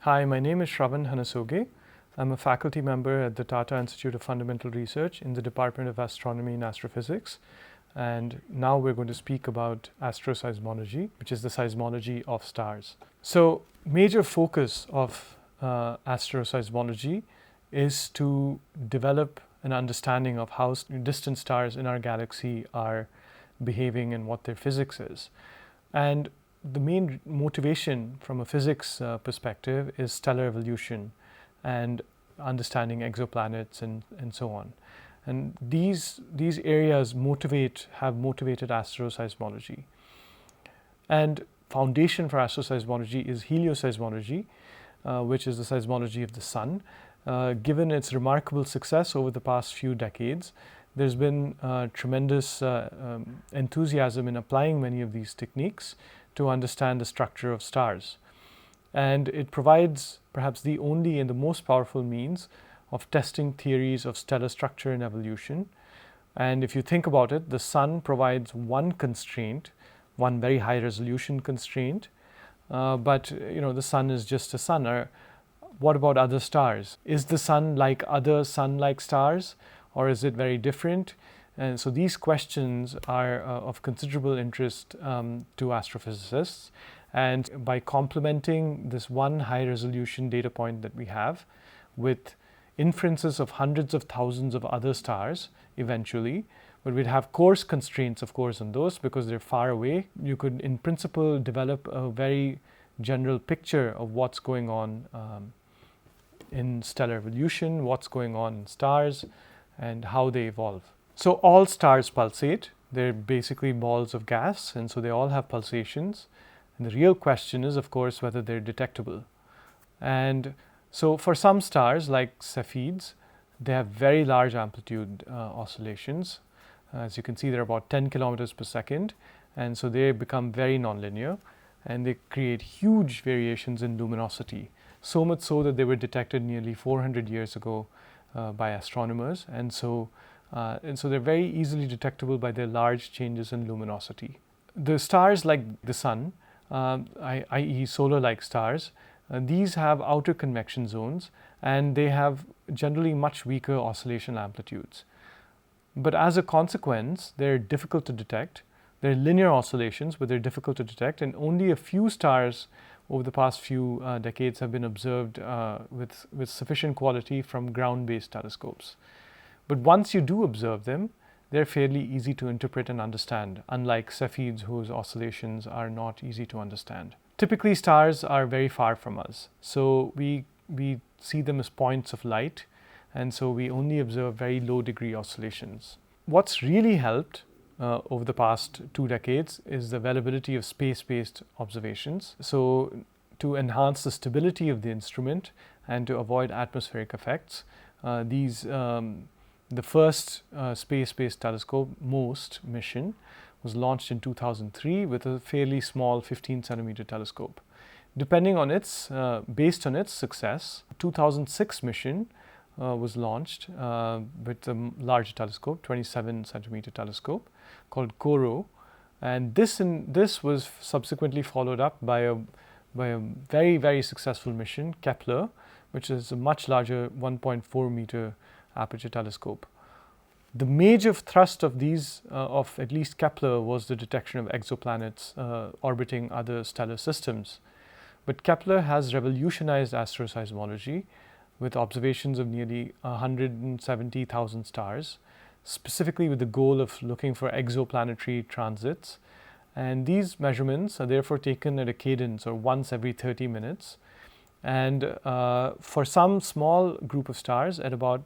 Hi, my name is Shravan Hanasoge. I'm a faculty member at the Tata Institute of Fundamental Research in the Department of Astronomy and Astrophysics. And now we're going to speak about asteroseismology, which is the seismology of stars. So, major focus of asteroseismology is to develop an understanding of how distant stars in our galaxy are behaving and what their physics is. And the main motivation from a physics perspective is stellar evolution and understanding exoplanets and so on. And these areas have motivated asteroseismology. And foundation for asteroseismology is helioseismology, which is the seismology of the sun. Given its remarkable success over the past few decades, there's been tremendous enthusiasm in applying many of these techniques to understand the structure of stars. And it provides perhaps the only and the most powerful means of testing theories of stellar structure and evolution. And if you think about it, the sun provides one constraint, one very high resolution constraint, but the sun is just a sun. Or what about other stars? Is the sun like other sun-like stars, or is it very different? And so these questions are of considerable interest to astrophysicists. And by complementing this one high resolution data point that we have with inferences of hundreds of thousands of other stars eventually, but we'd have coarse constraints, of course, on those because they're far away. You could, in principle, develop a very general picture of what's going on in stellar evolution, what's going on in stars, and how they evolve. So all stars pulsate. They're basically balls of gas, and so they all have pulsations. And the real question is, of course, whether they're detectable. And so for some stars, like Cepheids, they have very large amplitude oscillations. As you can see, they're about 10 kilometers per second, and so they become very nonlinear, and they create huge variations in luminosity, so much so that they were detected nearly 400 years ago by astronomers. And so they're very easily detectable by their large changes in luminosity. The stars like the sun, i.e. solar-like stars, these have outer convection zones, and they have generally much weaker oscillation amplitudes. But as a consequence, they're difficult to detect. They're linear oscillations, but they're difficult to detect, and only a few stars over the past few decades have been observed with sufficient quality from ground-based telescopes. But once you do observe them, they're fairly easy to interpret and understand, unlike Cepheids, whose oscillations are not easy to understand. Typically, stars are very far from us, so we see them as points of light, and so we only observe very low degree oscillations. What's really helped over the past 2 decades is the availability of space-based observations. So to enhance the stability of the instrument and to avoid atmospheric effects, the first space-based telescope, MOST mission, was launched in 2003 with a fairly small 15-centimeter telescope. Based on its success, 2006 mission was launched with a larger telescope, 27-centimeter telescope, called CORO, and this was subsequently followed up by a very, very successful mission, Kepler, which is a much larger 1.4 meter aperture telescope. The major thrust of these, of at least Kepler, was the detection of exoplanets orbiting other stellar systems. But Kepler has revolutionized asteroseismology with observations of nearly 170,000 stars, specifically with the goal of looking for exoplanetary transits. And these measurements are therefore taken at a cadence, or once every 30 minutes. And for some small group of stars, at about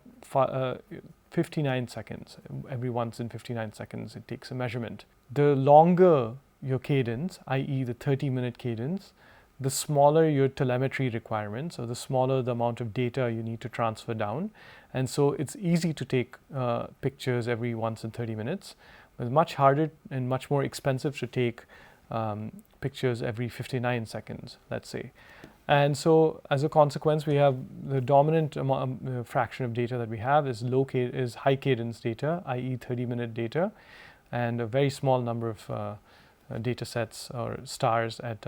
59 seconds, every once in 59 seconds, it takes a measurement. The longer your cadence, i.e. the 30-minute cadence, the smaller your telemetry requirements, or the smaller the amount of data you need to transfer down. And so it's easy to take pictures every once in 30 minutes. It's much harder and much more expensive to take pictures every 59 seconds, let's say. And so as a consequence, we have the dominant fraction of data that we have is high cadence data, i.e. 30-minute data, and a very small number of data sets or stars at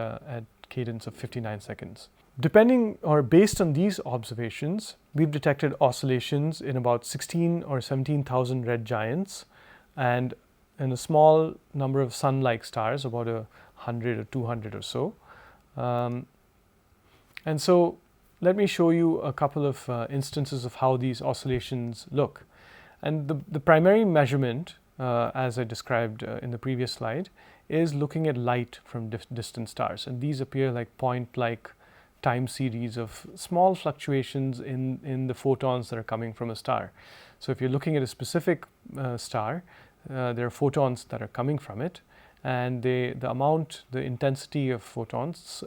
cadence of 59 seconds. Depending or based on these observations, we've detected oscillations in about 16 or 17,000 red giants and in a small number of sun-like stars, about 100 or 200 or so. And so let me show you a couple of instances of how these oscillations look. And the primary measurement, as I described in the previous slide, is looking at light from distant stars. And these appear like point-like time series of small fluctuations in the photons that are coming from a star. So if you're looking at a specific star, there are photons that are coming from it, and the intensity of photons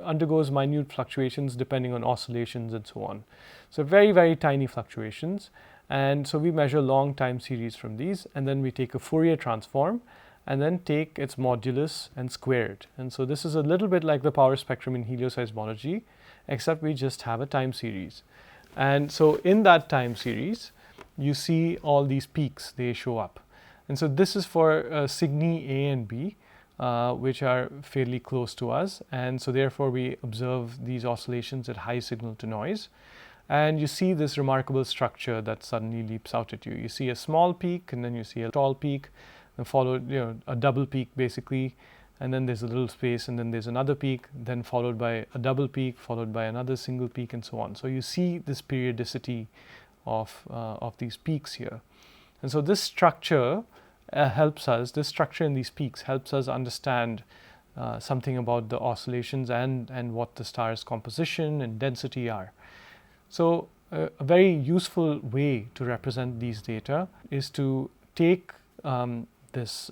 undergoes minute fluctuations depending on oscillations and so on. So very, very tiny fluctuations. And so we measure long time series from these, and then we take a Fourier transform and then take its modulus and square it. And so this is a little bit like the power spectrum in helioseismology, except we just have a time series. And so in that time series, you see all these peaks, they show up. And so this is for Cygni A and B, which are fairly close to us. And so therefore we observe these oscillations at high signal to noise. And you see this remarkable structure that suddenly leaps out at you. You see a small peak, and then you see a tall peak, and followed, a double peak basically, and then there's a little space, and then there's another peak, then followed by a double peak, followed by another single peak, and so on. So you see this periodicity of these peaks here. And so this structure helps us, this structure in these peaks helps us understand something about the oscillations and what the star's composition and density are. So a very useful way to represent these data is to take this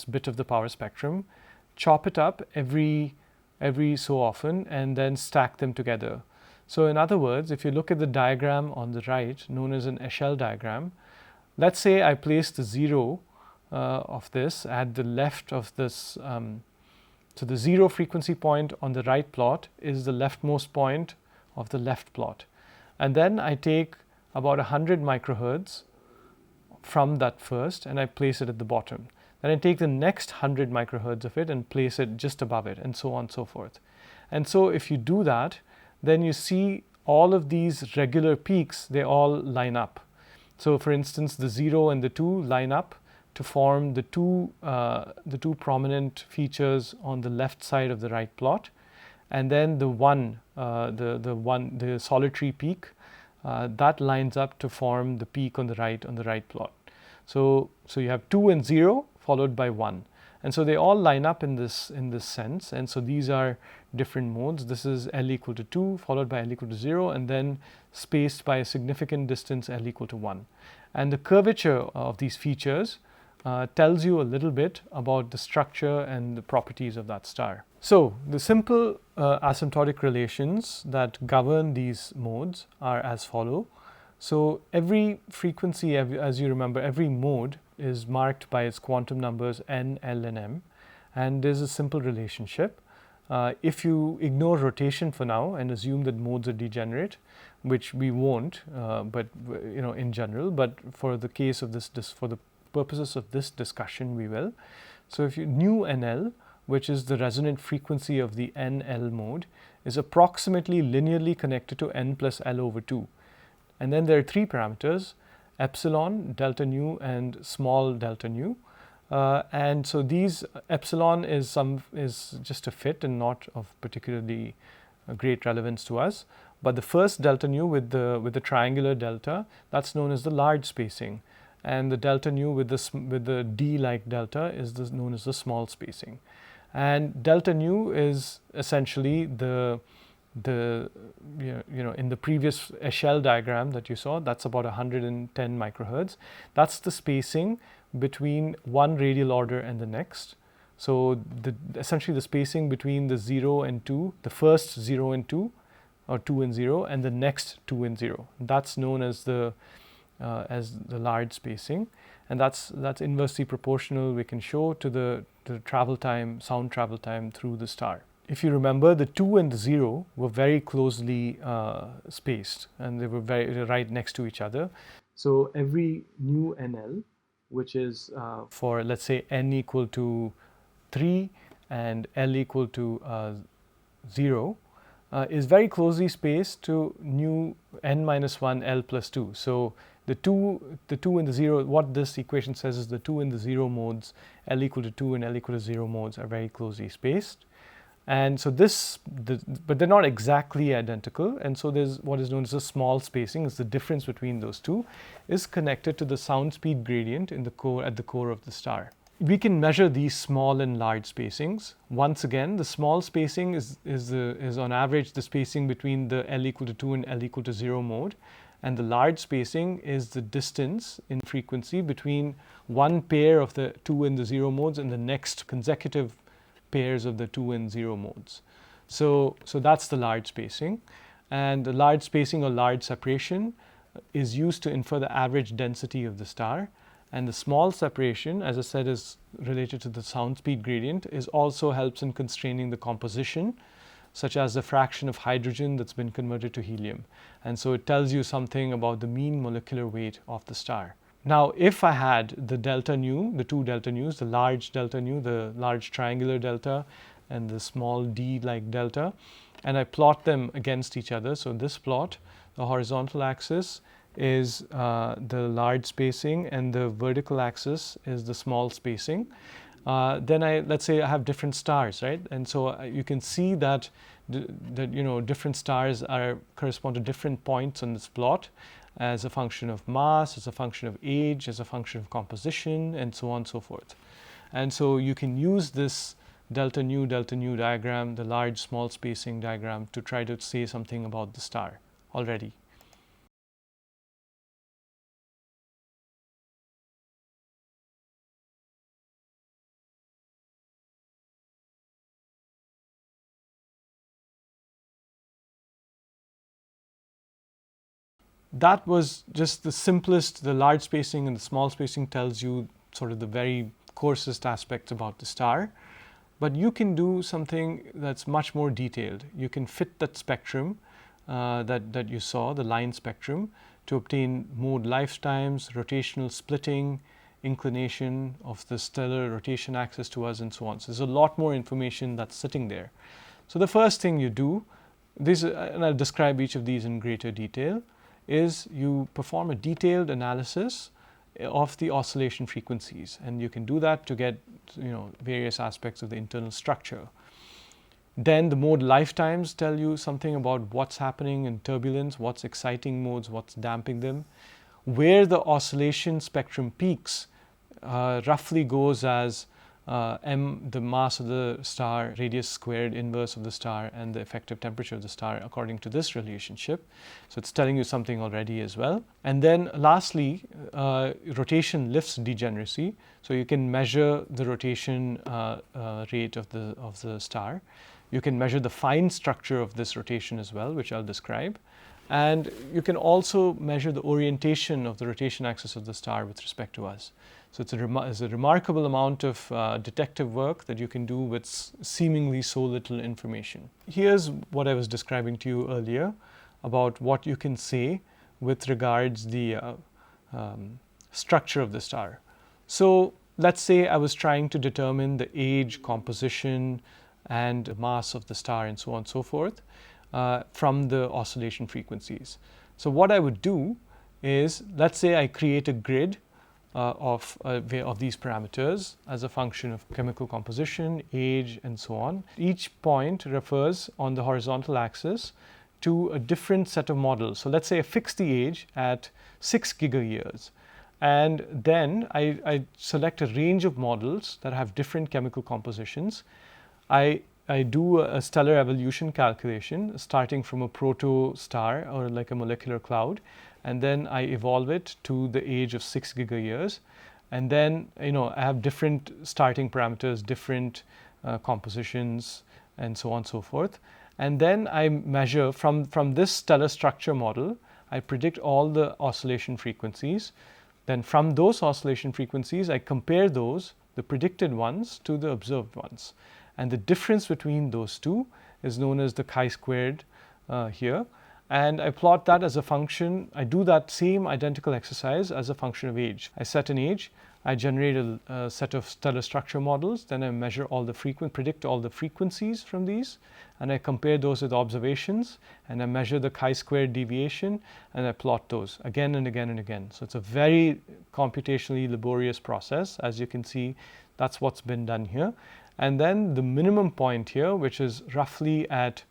bit of the power spectrum, chop it up every so often, and then stack them together. So in other words, if you look at the diagram on the right, known as an Echelle diagram, let's say I place the 0 of this at the left of this. So the 0 frequency point on the right plot is the leftmost point of the left plot. And then I take about 100 microhertz from that first, and I place it at the bottom. Then I take the next 100 microhertz of it and place it just above it, and so on and so forth. And so if you do that, then you see all of these regular peaks, they all line up. So for instance, the 0 and the 2 line up to form the two prominent features on the left side of the right plot, and then the solitary peak that lines up to form the peak on the right plot. So you have 2 and 0 followed by 1, and so they all line up in this sense. And so these are different modes. This is L equal to 2 followed by L equal to 0, and then spaced by a significant distance L equal to 1. And the curvature of these features tells you a little bit about the structure and the properties of that star. So the simple asymptotic relations that govern these modes are as follow. So every frequency, as you remember, every mode is marked by its quantum numbers n, l, and m, and there's a simple relationship. If you ignore rotation for now and assume that modes are degenerate, which we won't, but in general, but for the case of this for the purposes of this discussion, we will. So if you nu nl, which is the resonant frequency of the nl mode, is approximately linearly connected to n plus l over 2. And then there are 3 parameters: epsilon, delta nu, and small delta nu. And so these epsilon is just a fit and not of particularly great relevance to us. But the first delta nu with the triangular delta, that's known as the large spacing, and the delta nu with the d-like delta is known as the small spacing. And delta nu is essentially in the previous Echelle diagram that you saw, that's about 110 microhertz. That's the spacing between one radial order and the next. So essentially the spacing between the 0 and 2, the first 0 and 2, or 2 and 0, and the next 2 and 0. That's known as the large spacing, and that's inversely proportional, we can show, to the travel time, sound travel time through the star. If you remember, the 2 and the 0 were very closely spaced, and they were right next to each other. So every nu nl, which is for, let's say, n equal to 3 and l equal to 0, is very closely spaced to nu n minus 1 L plus 2. So the 2 and the 0, what this equation says is the 2 and the 0 modes, L equal to 2 and L equal to 0 modes, are very closely spaced. And so but they're not exactly identical. And so there's what is known as a small spacing, is the difference between those two, is connected to the sound speed gradient in the core, at the core of the star. We can measure these small and large spacings. Once again, the small spacing is on average the spacing between the L equal to 2 and L equal to 0 mode. And the large spacing is the distance in frequency between one pair of the 2 and the 0 modes and the next consecutive pairs of the 2 and 0 modes. So that's the large spacing. And the large spacing or large separation is used to infer the average density of the star. And the small separation, as I said, is related to the sound speed gradient, is also helps in constraining the composition, such as the fraction of hydrogen that's been converted to helium. And so it tells you something about the mean molecular weight of the star. Now, if I had the delta nu, the two delta nus, the large delta nu, the large triangular delta, and the small d-like delta, and I plot them against each other. So this plot, the horizontal axis is the large spacing, and the vertical axis is the small spacing. Then let's say I have different stars, right? And so you can see that different stars correspond to different points on this plot, as a function of mass, as a function of age, as a function of composition, and so on and so forth. And so you can use this delta nu diagram, the large small spacing diagram, to try to say something about the star already. That was just the simplest. The large spacing and the small spacing tells you sort of the very coarsest aspects about the star. But you can do something that's much more detailed. You can fit that spectrum that you saw, the line spectrum, to obtain mode lifetimes, rotational splitting, inclination of the stellar rotation axis to us, and so on. So there's a lot more information that's sitting there. So the first thing you do, and I'll describe each of these in greater detail, is you perform a detailed analysis of the oscillation frequencies, and you can do that to get various aspects of the internal structure. Then the mode lifetimes tell you something about what's happening in turbulence, what's exciting modes, what's damping them. Where the oscillation spectrum peaks roughly goes as m, the mass of the star, radius squared inverse of the star, and the effective temperature of the star according to this relationship. So it's telling you something already as well. And then lastly, rotation lifts degeneracy. So you can measure the rotation rate of the star. You can measure the fine structure of this rotation as well, which I'll describe. And you can also measure the orientation of the rotation axis of the star with respect to us. So it's a remarkable amount of detective work that you can do with seemingly so little information. Here's what I was describing to you earlier about what you can say with regards the structure of the star. So let's say I was trying to determine the age, composition, and mass of the star, and so on and so forth, from the oscillation frequencies. So what I would do is, let's say I create a grid of these parameters as a function of chemical composition, age, and so on. Each point refers on the horizontal axis to a different set of models. So let's say I fix the age at 6 gigayears, and then I select a range of models that have different chemical compositions. I do a stellar evolution calculation starting from a proto-star or like a molecular cloud, and then I evolve it to the age of 6 gigayears. And then I have different starting parameters, different compositions, and so on and so forth. And then I measure from this stellar structure model, I predict all the oscillation frequencies. Then from those oscillation frequencies, I compare those, the predicted ones, to the observed ones. And the difference between those two is known as the chi-squared here. And I plot that as a function. I do that same identical exercise as a function of age. I set an age, I generate a set of stellar structure models, then I measure all the predict all the frequencies from these, and I compare those with observations, and I measure the chi-square deviation, and I plot those again and again and again. So it's a very computationally laborious process. As you can see, that's what's been done here. And then the minimum point here, which is roughly at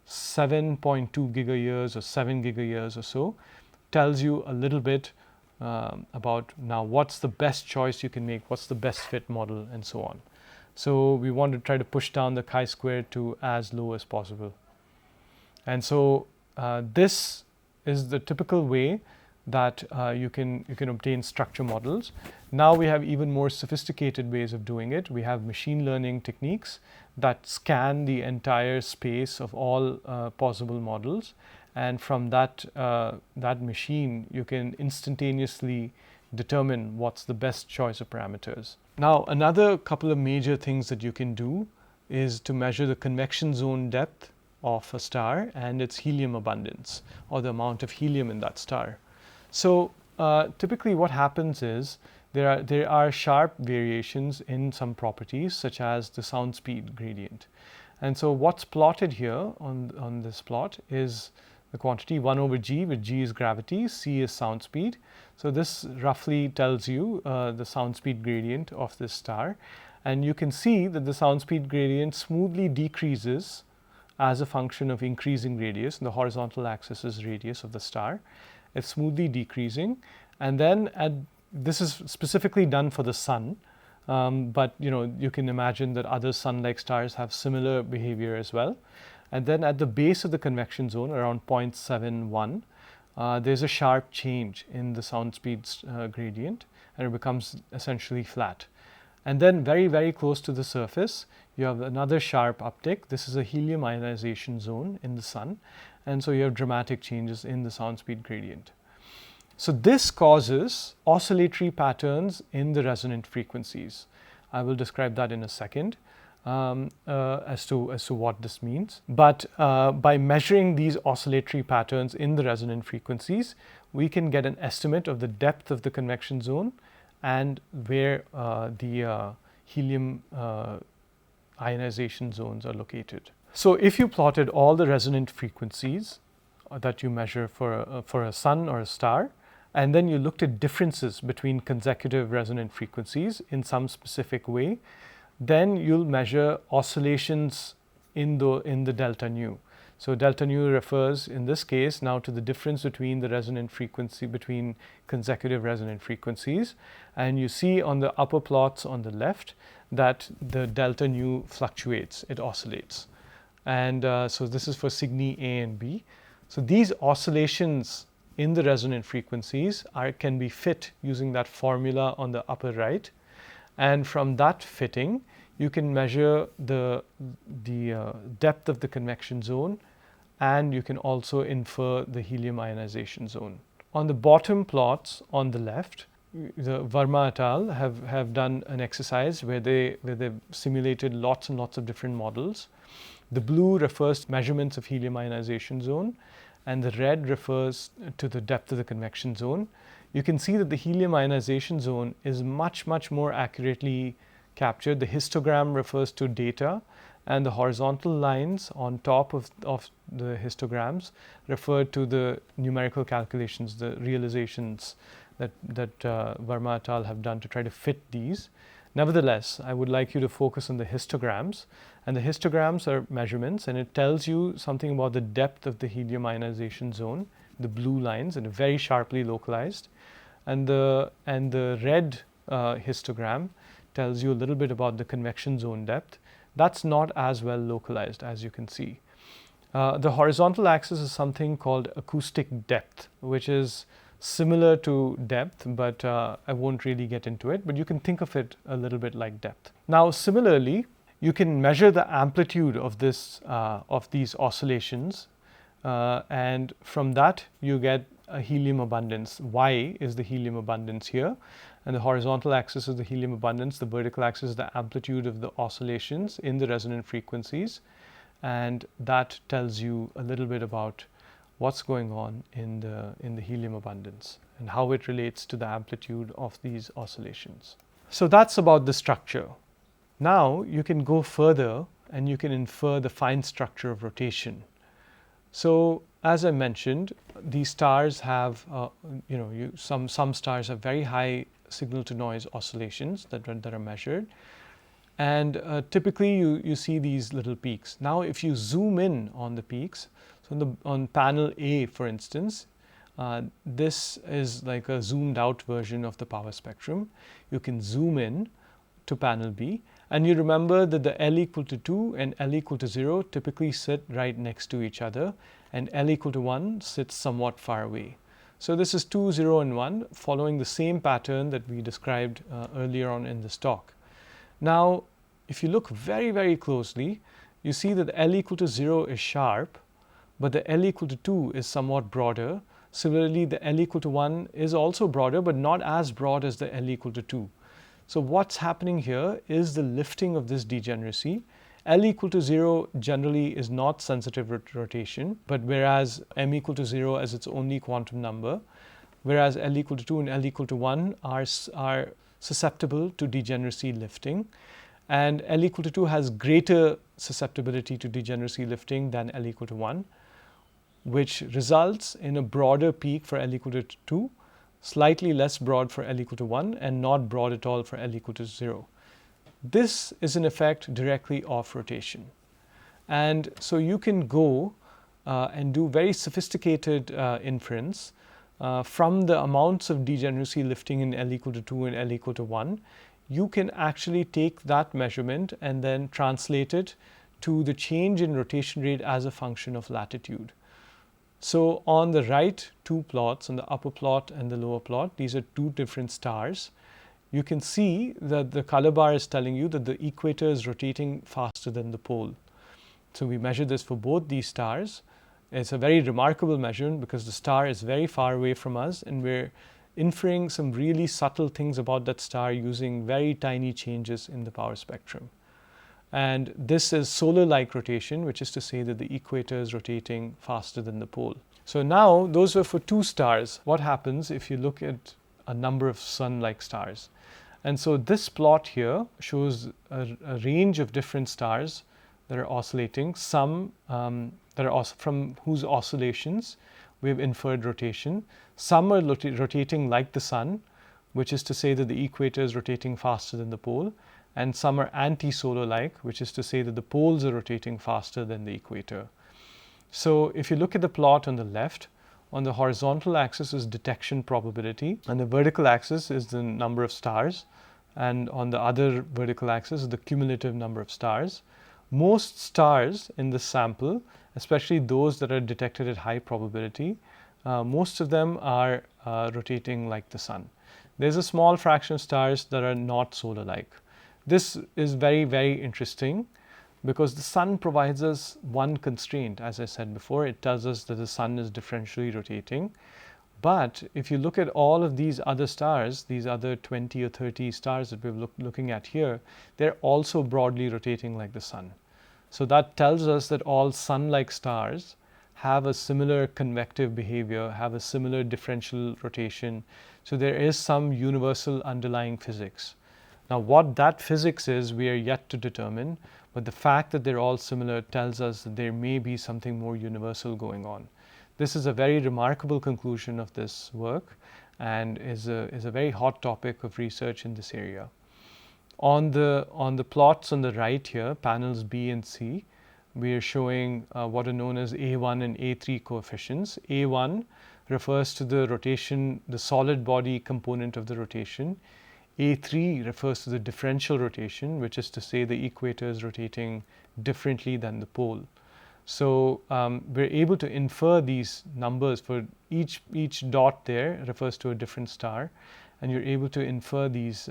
7.2 gigayears or 7 gigayears or so, tells you a little bit about now what's the best choice you can make, what's the best fit model, and so on. So we want to try to push down the chi-square to as low as possible. And so this is the typical way that you can obtain structure models. Now we have even more sophisticated ways of doing it. We have machine learning techniques that scan the entire space of all possible models, and from that machine you can instantaneously determine what's the best choice of parameters. Now another couple of major things that you can do is to measure the convection zone depth of a star and its helium abundance, or the amount of helium in that star. So typically what happens is there are sharp variations in some properties, such as the sound speed gradient. And so what's plotted here on this plot is the quantity 1 over g, where g is gravity, c is sound speed. So this roughly tells you the sound speed gradient of this star. And you can see that the sound speed gradient smoothly decreases as a function of increasing radius. And the horizontal axis is radius of the star. It's smoothly decreasing. And then this is specifically done for the sun. But you can imagine that other sun-like stars have similar behavior as well. And then at the base of the convection zone, around 0.71, there's a sharp change in the sound speed gradient, and it becomes essentially flat. And then very, very close to the surface, you have another sharp uptick. This is a helium ionization zone in the sun, and so you have dramatic changes in the sound speed gradient. So this causes oscillatory patterns in the resonant frequencies. I will describe that in a second. As to what this means. But by measuring these oscillatory patterns in the resonant frequencies, we can get an estimate of the depth of the convection zone and where the helium ionization zones are located. So if you plotted all the resonant frequencies that you measure for a sun or a star, and then you looked at differences between consecutive resonant frequencies in some specific way, then you'll measure oscillations in the delta nu. So delta nu refers in this case now to the difference between the resonant frequency between consecutive resonant frequencies, and you see on the upper plots on the left that the delta nu fluctuates, it oscillates. And so this is for Cygni A and B. So these oscillations in the resonant frequencies can be fit using that formula on the upper right. And from that fitting, you can measure the depth of the convection zone, and you can also infer the helium ionization zone. On the bottom plots on the left, the Verma et al. have done an exercise where they've simulated lots and lots of different models. The blue refers to measurements of helium ionization zone, and the red refers to the depth of the convection zone. You can see that the helium ionization zone is much, much more accurately captured. The histogram refers to data, and the horizontal lines on top of the histograms refer to the numerical calculations, the realizations that Verma et al. Have done to try to fit these. Nevertheless, I would like you to focus on the histograms, and the histograms are measurements, and it tells you something about the depth of the helium ionization zone, the blue lines, and very sharply localized. And the red histogram tells you a little bit about the convection zone depth. That's not as well localized, as you can see. The horizontal axis is something called acoustic depth, which is similar to depth, but I won't really get into it, but you can think of it a little bit like depth. Now similarly, you can measure the amplitude of these oscillations, and from that you get a helium abundance. Y is the helium abundance here, and the horizontal axis is the helium abundance, the vertical axis is the amplitude of the oscillations in the resonant frequencies, and that tells you a little bit about what's going on in the helium abundance. and how it relates to the amplitude of these oscillations. So that's about the structure. Now you can go further and you can infer the fine structure of rotation. So as I mentioned, these stars have, some stars have very high signal to noise oscillations that are measured. And typically you see these little peaks. Now if you zoom in on the peaks, so on panel A for instance, this is like a zoomed out version of the power spectrum. You can zoom in to panel B, and you remember that the L equal to 2 and L equal to 0 typically sit right next to each other, and L equal to 1 sits somewhat far away. So this is 2, 0 and 1 following the same pattern that we described earlier on in this talk. Now if you look very, very closely, you see that the L equal to 0 is sharp, but the L equal to 2 is somewhat broader. Similarly, the L equal to 1 is also broader, but not as broad as the L equal to 2. So what's happening here is the lifting of this degeneracy. L equal to 0 generally is not sensitive to rotation, but whereas m equal to 0 as its only quantum number, whereas L equal to 2 and L equal to 1 are susceptible to degeneracy lifting. And L equal to 2 has greater susceptibility to degeneracy lifting than L equal to 1, which results in a broader peak for L equal to 2, slightly less broad for L equal to 1, and not broad at all for L equal to 0. This is an effect directly of rotation. And so you can go and do very sophisticated inference from the amounts of degeneracy lifting in L equal to 2 and L equal to 1. You can actually take that measurement and then translate it to the change in rotation rate as a function of latitude. So on the right two plots, on the upper plot and the lower plot, these are two different stars. You can see that the color bar is telling you that the equator is rotating faster than the pole. So we measure this for both these stars. It's a very remarkable measurement because the star is very far away from us, and we're inferring some really subtle things about that star using very tiny changes in the power spectrum. And this is solar-like rotation, which is to say that the equator is rotating faster than the pole. So now those were for two stars. What happens if you look at a number of sun-like stars? And so this plot here shows a range of different stars that are oscillating, some that are from whose oscillations we've inferred rotation. Some are rotating like the sun, which is to say that the equator is rotating faster than the pole, and some are anti-solar like, which is to say that the poles are rotating faster than the equator. So if you look at the plot on the left, on the horizontal axis is detection probability, and the vertical axis is the number of stars, and on the other vertical axis is the cumulative number of stars. Most stars in this sample, especially those that are detected at high probability, most of them are rotating like the sun. There's a small fraction of stars that are not solar-like. This is very, very interesting because the sun provides us one constraint. As I said before, it tells us that the sun is differentially rotating. But if you look at all of these other stars, these other 20 or 30 stars that we're looking at here, they're also broadly rotating like the sun. So that tells us that all sun-like stars have a similar convective behavior, have a similar differential rotation. So there is some universal underlying physics. Now what that physics is, we are yet to determine, but the fact that they're all similar tells us that there may be something more universal going on. This is a very remarkable conclusion of this work and is a very hot topic of research in this area. On the plots on the right here, panels B and C, we are showing what are known as A1 and A3 coefficients. A1 refers to the rotation, the solid body component of the rotation. A3 refers to the differential rotation, which is to say the equator is rotating differently than the pole. So we're able to infer these numbers for each dot there refers to a different star, and you're able to infer these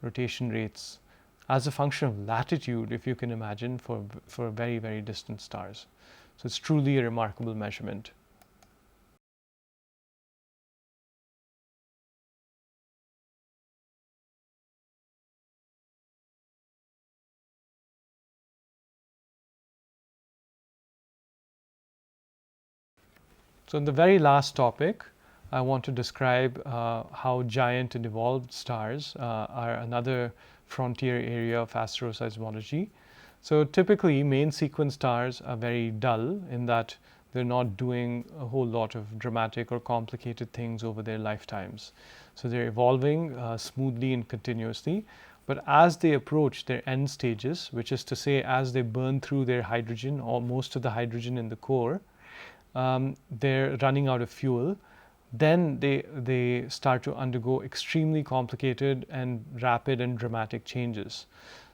rotation rates as a function of latitude, if you can imagine, for very, very distant stars. So it's truly a remarkable measurement. So the very last topic, I want to describe how giant and evolved stars are another frontier area of asteroseismology. So typically main sequence stars are very dull in that they're not doing a whole lot of dramatic or complicated things over their lifetimes. So they're evolving smoothly and continuously. But as they approach their end stages, which is to say as they burn through their hydrogen or most of the hydrogen in the core, they're running out of fuel. Then they start to undergo extremely complicated and rapid and dramatic changes.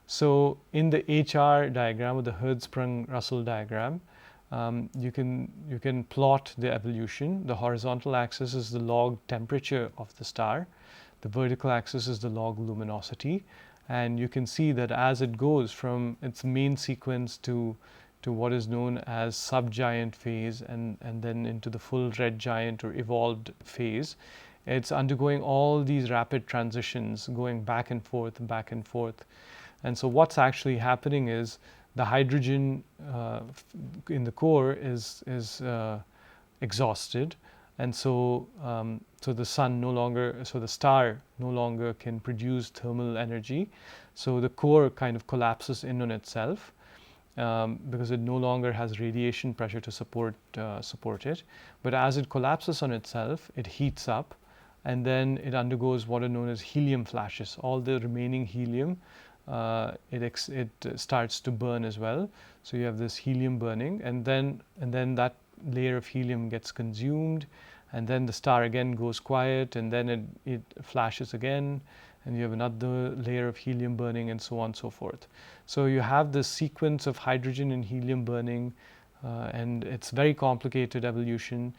So in the HR diagram, or the Hertzsprung-Russell diagram, you can plot the evolution. The horizontal axis is the log temperature of the star. The vertical axis is the log luminosity. And you can see that as it goes from its main sequence to what is known as subgiant phase and then into the full red giant or evolved phase, it's undergoing all these rapid transitions, going back and forth and back and forth. And so what's actually happening is the hydrogen in the core is exhausted, and so the star no longer can produce thermal energy. So the core kind of collapses in on itself because it no longer has radiation pressure to support it. But as it collapses on itself, it heats up, and then it undergoes what are known as helium flashes. All the remaining helium it starts to burn as well. So you have this helium burning, and then that layer of helium gets consumed, and then the star again goes quiet, and then it flashes again, and you have another layer of helium burning, and so on and so forth. So you have this sequence of hydrogen and helium burning, and it's very complicated evolution.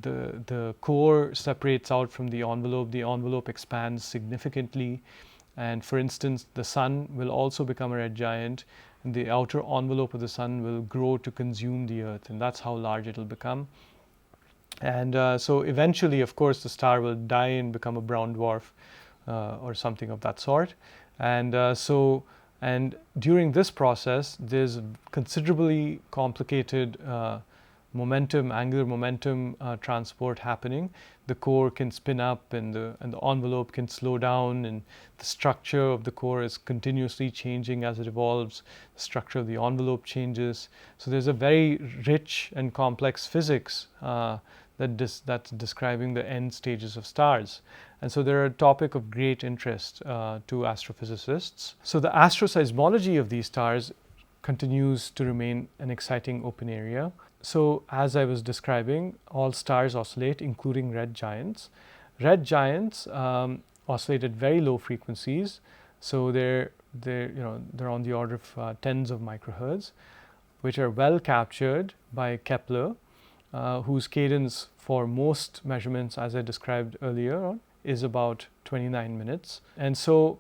The core separates out from the envelope expands significantly. And for instance, the sun will also become a red giant, and the outer envelope of the sun will grow to consume the Earth, and that's how large it will become. And so eventually, of course, the star will die and become a brown dwarf or something of that sort. And during this process, there's considerably complicated angular momentum transport happening. The core can spin up, and the envelope can slow down, and the structure of the core is continuously changing as it evolves. The structure of the envelope changes. So there's a very rich and complex physics that's describing the end stages of stars. And so they're a topic of great interest to astrophysicists. So the astroseismology of these stars continues to remain an exciting open area. So as I was describing, all stars oscillate, including red giants. Red giants oscillate at very low frequencies, so they're on the order of tens of microhertz, which are well captured by Kepler, whose cadence for most measurements, as I described earlier on, is about 29 minutes. And so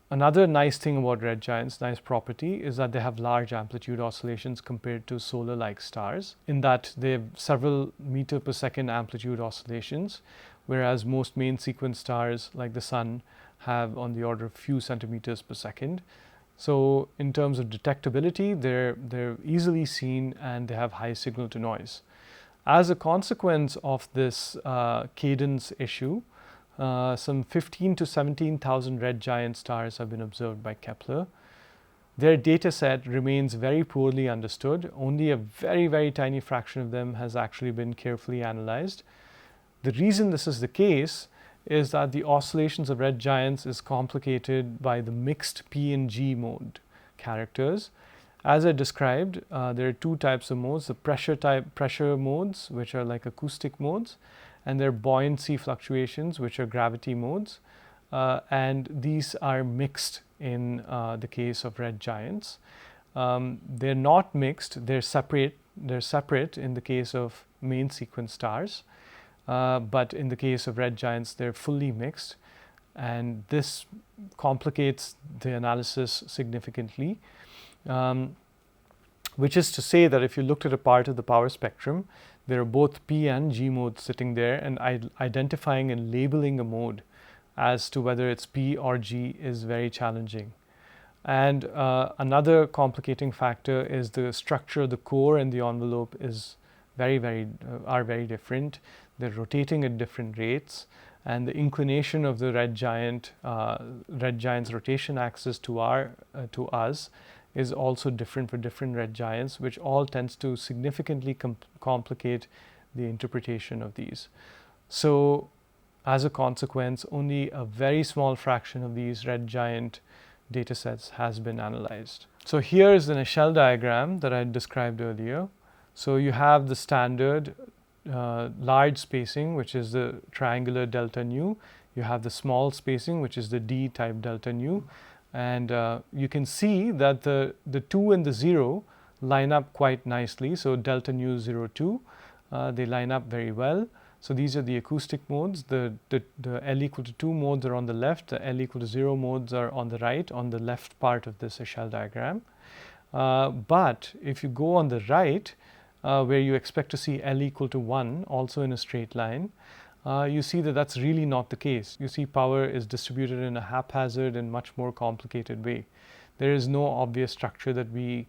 another nice thing about red giants, nice property, is that they have large amplitude oscillations compared to solar-like stars, in that they have several meter per second amplitude oscillations, whereas most main sequence stars like the sun have on the order of few centimeters per second. So in terms of detectability, they're easily seen, and they have high signal to noise. As a consequence of this cadence issue, some 15 to 17,000 red giant stars have been observed by Kepler. Their data set remains very poorly understood. Only a very, very tiny fraction of them has actually been carefully analyzed. The reason this is the case is that the oscillations of red giants is complicated by the mixed P and G mode characters. As I described, there are two types of modes: the pressure modes, which are like acoustic modes, and there are buoyancy fluctuations, which are gravity modes. And these are mixed in the case of red giants. They're not mixed, they're separate in the case of main sequence stars. But in the case of red giants, they're fully mixed, and this complicates the analysis significantly. Which is to say that if you looked at a part of the power spectrum, there are both P and G modes sitting there, and identifying and labeling a mode as to whether it's P or G is very challenging. And another complicating factor is the structure of the core and the envelope is very different. they're rotating at different rates, and the inclination of the red giant's rotation axis to us is also different for different red giants, which all tends to significantly complicate the interpretation of these. So as a consequence, only a very small fraction of these red giant data sets has been analyzed. So here is an Echelle diagram that I described earlier. So you have the standard large spacing, which is the triangular delta nu. You have the small spacing, which is the D type delta nu. And you can see that the 2 and the 0 line up quite nicely. So delta nu 0, 2, they line up very well. So these are the acoustic modes. The L equal to 2 modes are on the left. The L equal to 0 modes are on the right, on the left part of this Echelle diagram. But if you go on the right, where you expect to see L equal to 1 also in a straight line, you see that that's really not the case. You see power is distributed in a haphazard and much more complicated way. There is no obvious structure that we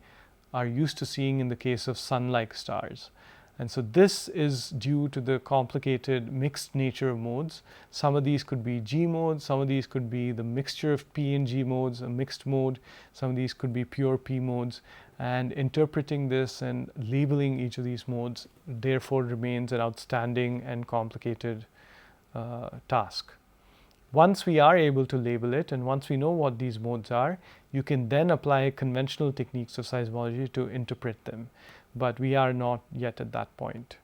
are used to seeing in the case of sun-like stars. And so this is due to the complicated mixed nature of modes. Some of these could be G modes, some of these could be the mixture of P and G modes, a mixed mode, some of these could be pure P modes. And interpreting this and labeling each of these modes therefore remains an outstanding and complicated task. Once we are able to label it and once we know what these modes are, you can then apply conventional techniques of seismology to interpret them. But we are not yet at that point.